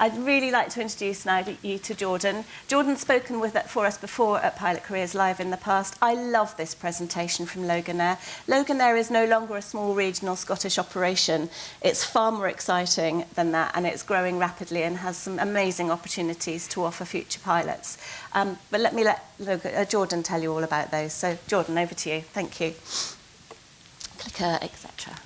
I'd really like to introduce now you to Jordan. Jordan's spoken for us before at Pilot Careers Live in the past. I love this presentation from Loganair. Loganair is no longer a small regional Scottish operation. It's far more exciting than that, and it's growing rapidly and has some amazing opportunities to offer future pilots. But let me let Jordan tell you all about those. So, Jordan, over to you. Thank you. Clicker, etc.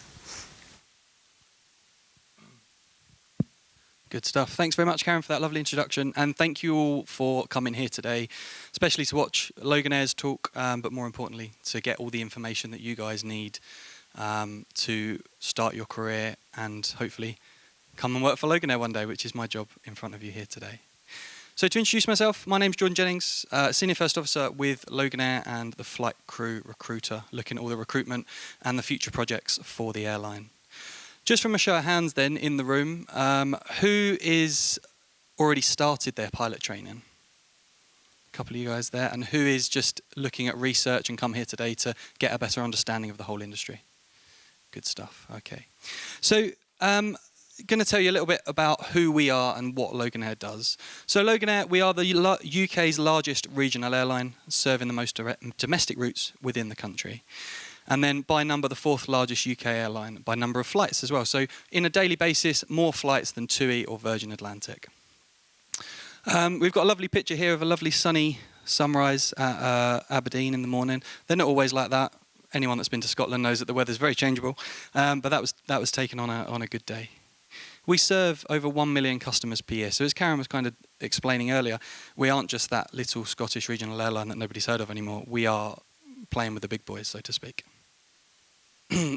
Good stuff. Thanks very much, Karen, for that lovely introduction. And thank you all for coming here today, especially to watch Loganair's talk, but more importantly, to get all the information that you guys need to start your career and hopefully come and work for Loganair one day, which is my job in front of you here today. So to introduce myself, my name's Jordan Jennings, Senior First Officer with Loganair and the Flight Crew Recruiter, looking at all the recruitment and the future projects for the airline. Just from a show of hands then in the room, who is already started their pilot training? A couple of you guys there. And who is just looking at research and come here today to get a better understanding of the whole industry? Good stuff. Okay. So going to tell you a little bit about who we are and what Loganair does. So Loganair, we are the UK's largest regional airline, serving the most domestic routes within the country. And then by number, the fourth largest UK airline by number of flights as well. So in a daily basis, more flights than TUI or Virgin Atlantic. We've got a lovely picture here of a lovely sunny sunrise at Aberdeen in the morning. They're not always like that. Anyone that's been to Scotland knows that the weather's very changeable. But that was taken on a good day. We serve over 1 million customers per year. So as Karen was kind of explaining earlier, we aren't just that little Scottish regional airline that nobody's heard of anymore. We are playing with the big boys, so to speak.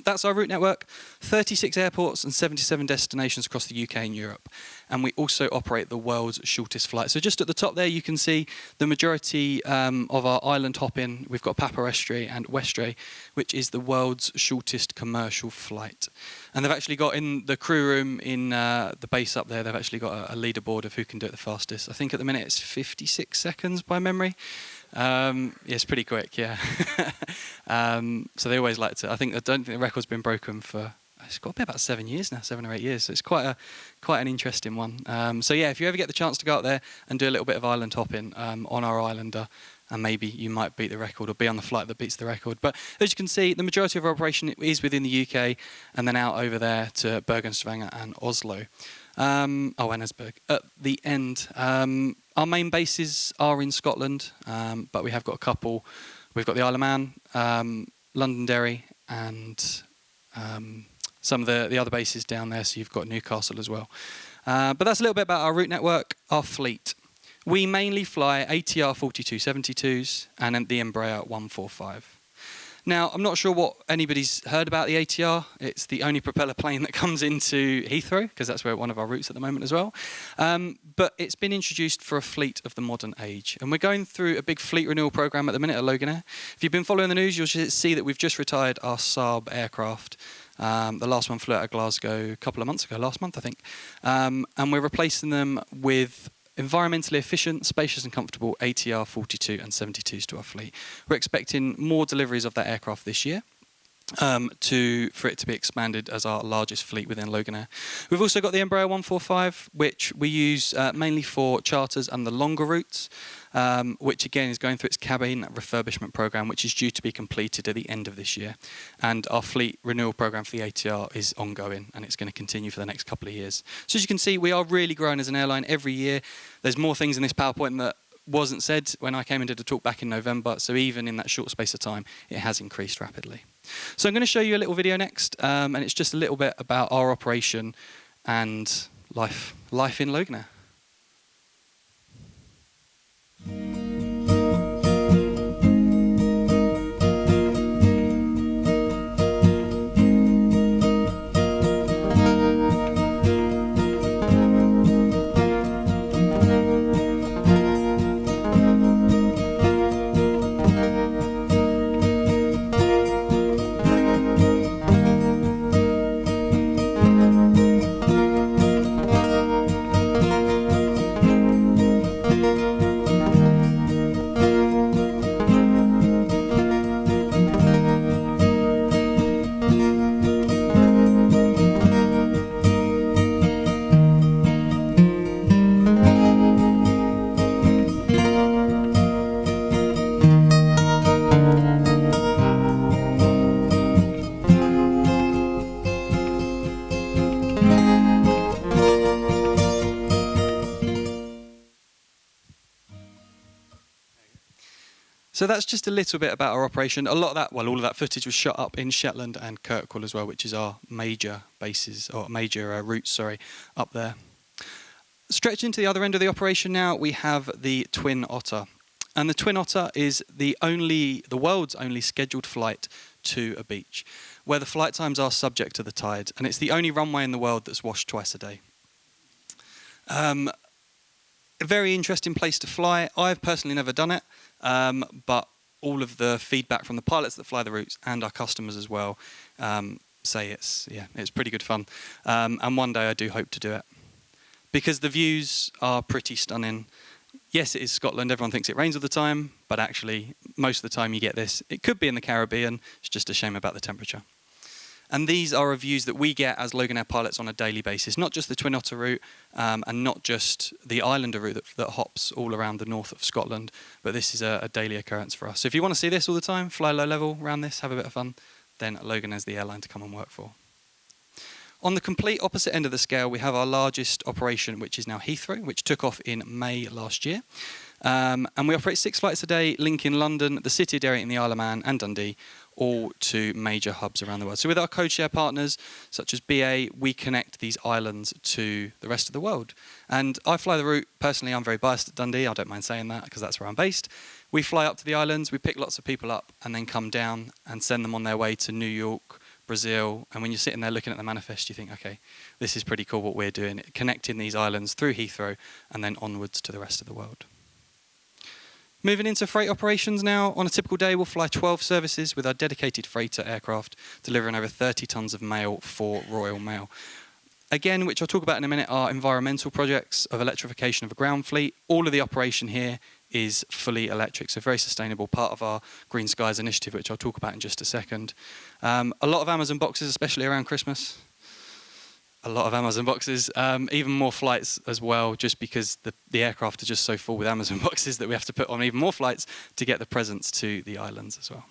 That's our route network, 36 airports and 77 destinations across the UK and Europe. And we also operate the world's shortest flight. So just at the top there, you can see the majority of our island hopping. We've got Papa Estuary and Westray, which is the world's shortest commercial flight. And they've actually got in the crew room in the base up there, they've actually got a leaderboard of who can do it the fastest. I think at the minute it's 56 seconds by memory. Yeah, it's pretty quick, yeah. So they always like to. I don't think the record's been broken for. It's got to be about 7 years now, 7 or 8 years. So it's quite an interesting one. So yeah, if you ever get the chance to go out there and do a little bit of island hopping on our Islander, and maybe you might beat the record or be on the flight that beats the record. But as you can see, the majority of our operation is within the UK, and then out over there to Bergen, Stavanger, and Oslo. And Esbjerg. At the end, our main bases are in Scotland, but we have got a couple. We've got the Isle of Man, Londonderry, and some of the other bases down there. So you've got Newcastle as well. But that's a little bit about our route network, our fleet. We mainly fly ATR 4272s and the Embraer 145. Now, I'm not sure what anybody's heard about the ATR. It's the only propeller plane that comes into Heathrow, because that's where one of our routes at the moment as well. But it's been introduced for a fleet of the modern age. And we're going through a big fleet renewal program at the minute at Loganair. If you've been following the news, you'll see that we've just retired our Saab aircraft. The last one flew out of Glasgow a couple of months ago, last month, I think. And we're replacing them with environmentally efficient, spacious and comfortable ATR 42 and 72s to our fleet. We're expecting more deliveries of that aircraft this year for it to be expanded as our largest fleet within Loganair. We've also got the Embraer 145, which we use mainly for charters and the longer routes, which again is going through its cabin refurbishment program, which is due to be completed at the end of this year. And our fleet renewal program for the ATR is ongoing, and it's going to continue for the next couple of years. So as you can see, we are really growing as an airline every year. There's more things in this PowerPoint that wasn't said when I came and did a talk back in November, so even in that short space of time, it has increased rapidly. So I'm going to show you a little video next, and it's just a little bit about our operation and life in Loganair. So that's just a little bit about our operation. A lot of that, well, all of that footage was shot up in Shetland and Kirkwall as well, which is our major bases, or major routes, sorry, up there. Stretching to the other end of the operation now, we have the Twin Otter. And the Twin Otter is the world's only scheduled flight to a beach, where the flight times are subject to the tide. And it's the only runway in the world that's washed twice a day. A very interesting place to fly. I've personally never done it, but all of the feedback from the pilots that fly the routes and our customers as well say it's pretty good fun. And one day I do hope to do it, because the views are pretty stunning. Yes, it is Scotland. Everyone thinks it rains all the time, but actually most of the time you get this. It could be in the Caribbean. It's just a shame about the temperature. And these are views that we get as Loganair pilots on a daily basis, not just the Twin Otter route and not just the Islander route that hops all around the north of Scotland, but this is a daily occurrence for us. So if you want to see this all the time, fly low level around this, have a bit of fun, then Loganair's the airline to come and work for. On the complete opposite end of the scale, we have our largest operation, which is now Heathrow, which took off in May last year. And we operate 6 flights a day, linking London, the City of Derry in the Isle of Man and Dundee, all to major hubs around the world. So with our code-share partners, such as BA, we connect these islands to the rest of the world. And I fly the route. Personally, I'm very biased at Dundee. I don't mind saying that because that's where I'm based. We fly up to the islands, we pick lots of people up, and then come down and send them on their way to New York, Brazil. And when you're sitting there looking at the manifest, you think, okay, this is pretty cool what we're doing, connecting these islands through Heathrow and then onwards to the rest of the world. Moving into freight operations now. On a typical day, we'll fly 12 services with our dedicated freighter aircraft, delivering over 30 tonnes of mail for Royal Mail. Again, which I'll talk about in a minute, are environmental projects of electrification of a ground fleet. All of the operation here is fully electric, so very sustainable, part of our Green Skies initiative, which I'll talk about in just a second. A lot of Amazon boxes, especially around Christmas. A lot of Amazon boxes, even more flights as well, just because the aircraft are just so full with Amazon boxes that we have to put on even more flights to get the presents to the islands as well.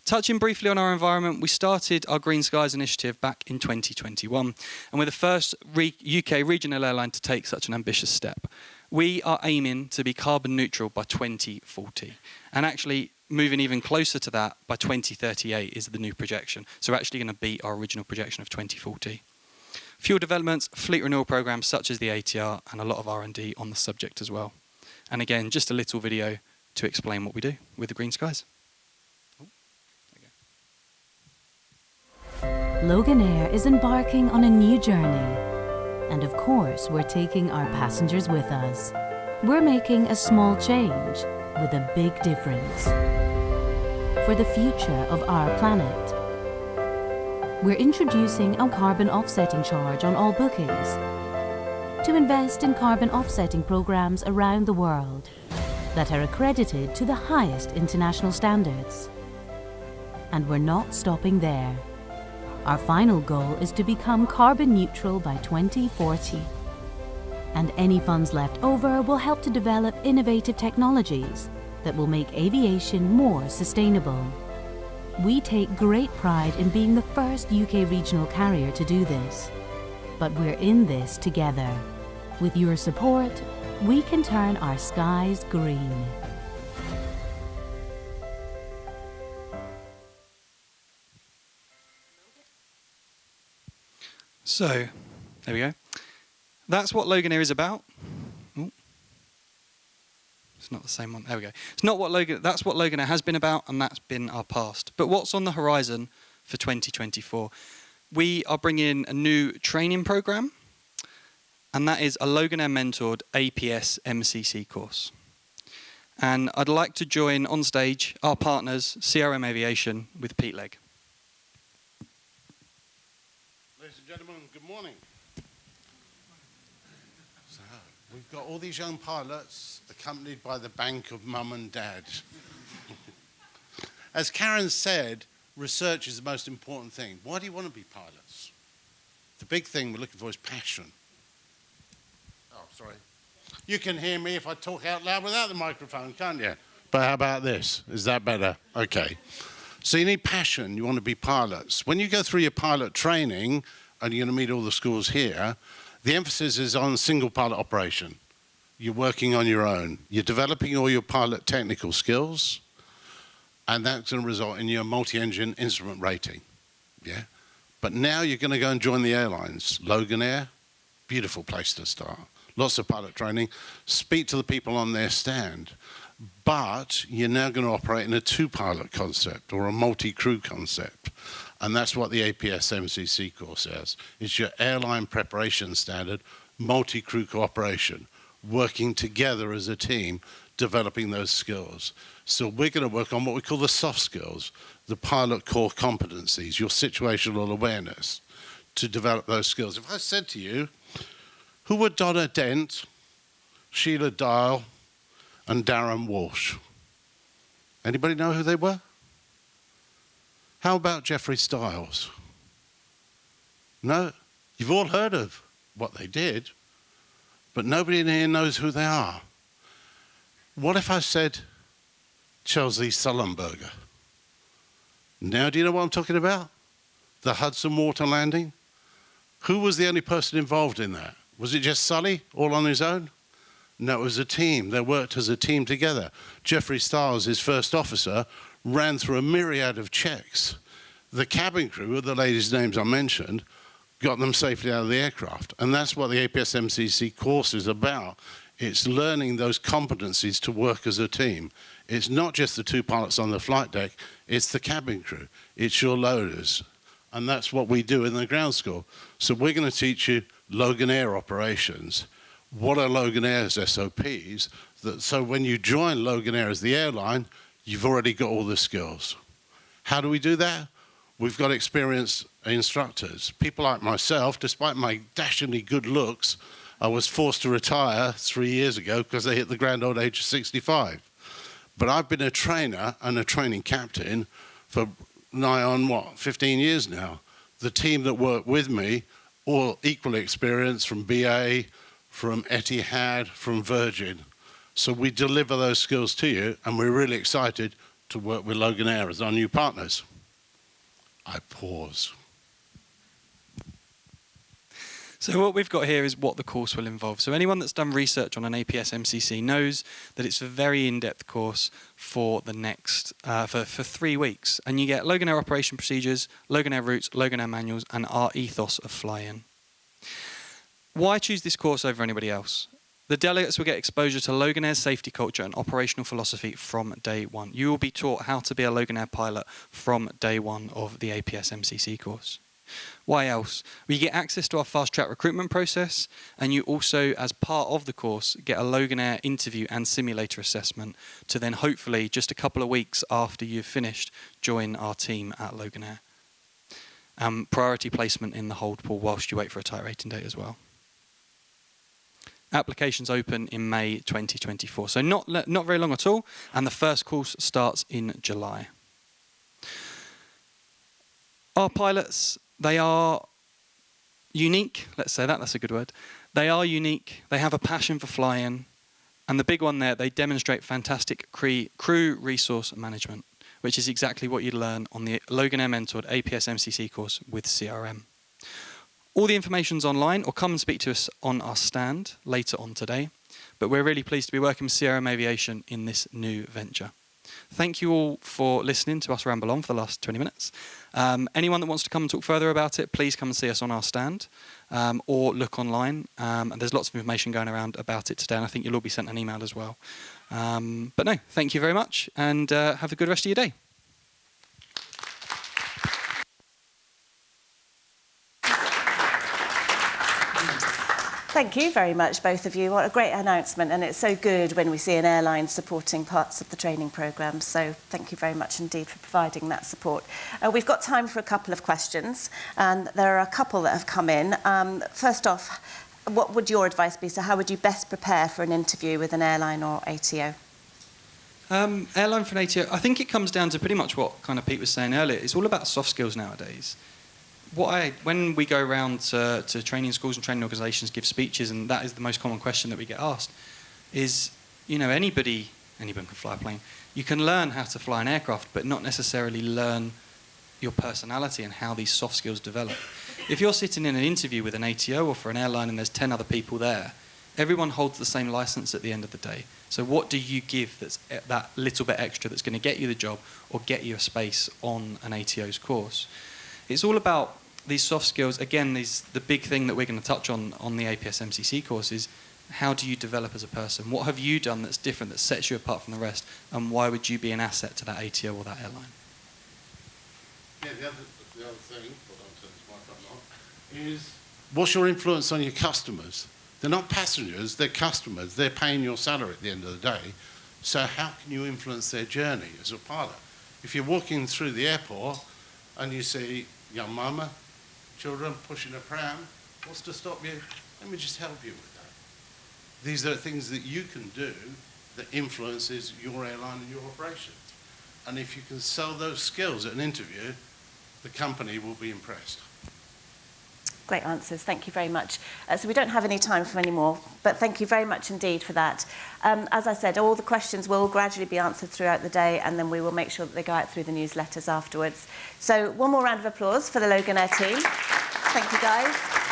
Touching briefly on our environment, we started our Green Skies initiative back in 2021, and we're the first UK regional airline to take such an ambitious step. We are aiming to be carbon neutral by 2040, and actually moving even closer to that by 2038 is the new projection. So we're actually going to beat our original projection of 2040. Fuel developments, fleet renewal programs such as the ATR, and a lot of R&D on the subject as well. And again, just a little video to explain what we do with the Green Skies. Loganair is embarking on a new journey. And of course, we're taking our passengers with us. We're making a small change with a big difference for the future of our planet. We're introducing a carbon offsetting charge on all bookings to invest in carbon offsetting programs around the world that are accredited to the highest international standards. And we're not stopping there. Our final goal is to become carbon neutral by 2040. And any funds left over will help to develop innovative technologies that will make aviation more sustainable. We take great pride in being the first UK regional carrier to do this. But we're in this together. With your support, we can turn our skies green. So, there we go. That's what Loganair is about. Ooh. It's not the same one. There we go. It's not what that's what Loganair has been about, and that's been our past. But what's on the horizon for 2024? We are bringing a new training program, and that is a Loganair mentored APS MCC course. And I'd like to join on stage our partners, CRM Aviation, with Pete Legg. Ladies and gentlemen, good morning. So, we've got all these young pilots accompanied by the bank of mum and dad. As Karen said, research is the most important thing. Why do you want to be pilots? The big thing we're looking for is passion. Oh, sorry. You can hear me if I talk out loud without the microphone, can't you? But how about this? Is that better? Okay. So you need passion. You want to be pilots. When you go through your pilot training, and you're going to meet all the schools here, the emphasis is on single pilot operation. you're working on your own. You're developing all your pilot technical skills, and that's going to result in your multi-engine instrument rating. Yeah? But now you're going to go and join the airlines. Loganair, beautiful place to start. Lots of pilot training. Speak to the people on their stand. But you're now going to operate in a two-pilot concept or a multi-crew concept. And that's what the APS MCC course is. It's your airline preparation standard, multi-crew cooperation, working together as a team, developing those skills. So we're going to work on what we call the soft skills, the pilot core competencies, your situational awareness, to develop those skills. If I said to you, who were Donna Dent, Sheila Dial, and Darren Walsh? Anybody know who they were? How about Jeffrey Stiles? No? You've all heard of what they did, but nobody in here knows who they are. What if I said Chelsea Sullenberger? Now do you know what I'm talking about? The Hudson Water landing? Who was the only person involved in that? Was it just Sully, all on his own? No, it was a team. They worked as a team together. Jeffrey Stiles, his first officer, ran through a myriad of checks. The cabin crew, the ladies' names I mentioned, got them safely out of the aircraft. And that's what the APS MCC course is about. It's learning those competencies to work as a team. It's not just the two pilots on the flight deck, it's the cabin crew. It's your loaders. And that's what we do in the ground school. So we're going to teach you Loganair operations. What are Loganair's SOPs? So when you join Loganair as the airline, you've already got all the skills. How do we do that? We've got experienced instructors. People like myself, despite my dashingly good looks, I was forced to retire 3 years ago because I hit the grand old age of 65. But I've been a trainer and a training captain for nigh on, 15 years now. The team that work with me, all equally experienced from BA, from Etihad, from Virgin. So we deliver those skills to you, and we're really excited to work with Loganair as our new partners. I pause. So what we've got here is what the course will involve. So anyone that's done research on an APS MCC knows that it's a very in-depth course for the next, for 3 weeks. And you get Loganair operation procedures, Loganair routes, Loganair manuals, and our ethos of fly-in. Why choose this course over anybody else? The delegates will get exposure to Loganair's safety culture and operational philosophy from day one. You will be taught how to be a Loganair pilot from day one of the APS MCC course. Why else? We get access to our fast-track recruitment process, and you also, as part of the course, get a Loganair interview and simulator assessment to then hopefully, just a couple of weeks after you've finished, join our team at Loganair. Priority placement in the hold pool whilst you wait for a type rating date as well. Applications open in May 2024, so not very long at all, and the first course starts in July. Our pilots, they are unique, let's say that, that's a good word. They are unique, they have a passion for flying, and the big one there, they demonstrate fantastic crew resource management, which is exactly what you'd learn on the Loganair mentored APS MCC course with CRM. All the information's online, or come and speak to us on our stand later on today. But we're really pleased to be working with CRM Aviation in this new venture. Thank you all for listening to us ramble on for the last 20 minutes. Anyone that wants to come and talk further about it, please come and see us on our stand or look online. And there's lots of information going around about it today, and I think you'll all be sent an email as well. But no, thank you very much, and have a good rest of your day. Thank you very much, both of you. What a great announcement, and it's so good when we see an airline supporting parts of the training programme. So thank you very much indeed for providing that support. We've got time for a couple of questions, and there are a couple that have come in. First off, what would your advice be? So how would you best prepare for an interview with an airline or ATO? Airline for an ATO, I think it comes down to pretty much what kind of Pete was saying earlier. It's all about soft skills nowadays. When we go around to training schools and training organisations, give speeches, and that is the most common question that we get asked, is, you know, anyone can fly a plane. You can learn how to fly an aircraft, but not necessarily learn your personality and how these soft skills develop. If you're sitting in an interview with an ATO or for an airline and there's 10 other people there, everyone holds the same license at the end of the day. So what do you give that's that little bit extra that's going to get you the job or get you a space on an ATO's course? It's all about these soft skills. Again, the big thing that we're going to touch on the APS MCC course is how do you develop as a person? What have you done that's different, that sets you apart from the rest? And why would you be an asset to that ATO or that airline? Yeah, the other thing, hold on, turn this mic up now, is what's your influence on your customers? They're not passengers, they're customers. They're paying your salary at the end of the day. So how can you influence their journey as a pilot? If you're walking through the airport and you see young mama, children pushing a pram, what's to stop you? Let me just help you with that. These are things that you can do that influences your airline and your operations. And if you can sell those skills at an interview, the company will be impressed. Great answers. Thank you very much. So we don't have any time for any more, but thank you very much indeed for that. As I said, all the questions will gradually be answered throughout the day, and then we will make sure that they go out through the newsletters afterwards. So one more round of applause for the Loganair team. Thank you, guys.